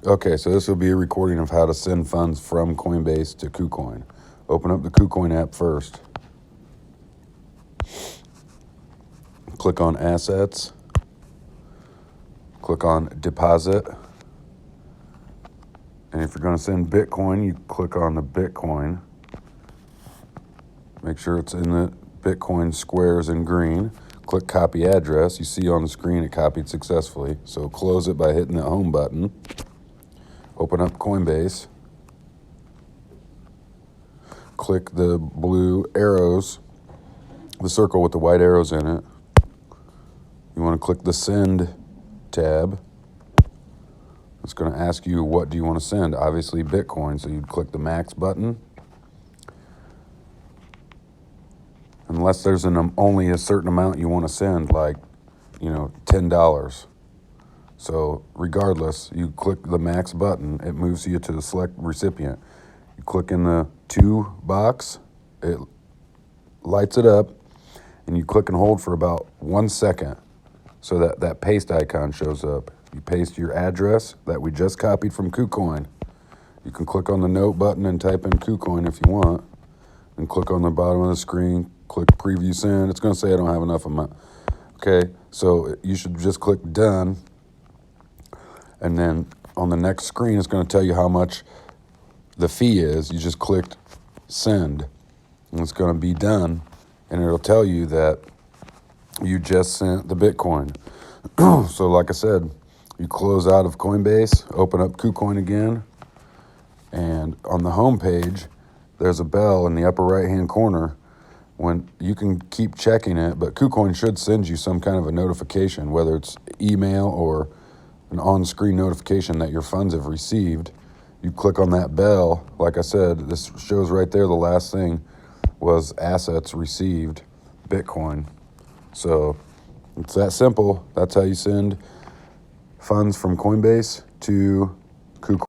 Okay, so this will be a recording of how to send funds from Coinbase to Kucoin. Open up the Kucoin app first. Click on Assets. Click on Deposit. And if you're going to send Bitcoin, you click on the Bitcoin. Make sure it's in the Bitcoin squares in green. Click Copy Address. You see on the screen it copied successfully. So close it by hitting the Home button. Open up Coinbase. Click the blue arrows, the circle with the white arrows in it. You want to click the Send tab. It's going to ask you, what do you want to send? Obviously Bitcoin, so you'd click the Max button. Unless there's only a certain amount you want to send, like, $10. So regardless, you click the Max button, it moves you to the select recipient. You click in the to box, it lights it up, and you click and hold for about 1 second so that paste icon shows up. You paste your address that we just copied from Kucoin. You can click on the note button and type in Kucoin if you want, and click on the bottom of the screen, click preview send. It's going to say I don't have enough amount. Okay, so you should just click done. And then on the next screen, it's going to tell you how much the fee is. You just clicked send, and it's going to be done. And it'll tell you that you just sent the Bitcoin. So like I said, you close out of Coinbase, open up Kucoin again. And on the home page, there's a bell in the upper right-hand corner. When you can keep checking it, but Kucoin should send you some kind of a notification, whether it's email or an on-screen notification that your funds have received. You click on that bell. Like I said, this shows right there the last thing was assets received, Bitcoin. So it's that simple. That's how you send funds from Coinbase to Kucoin.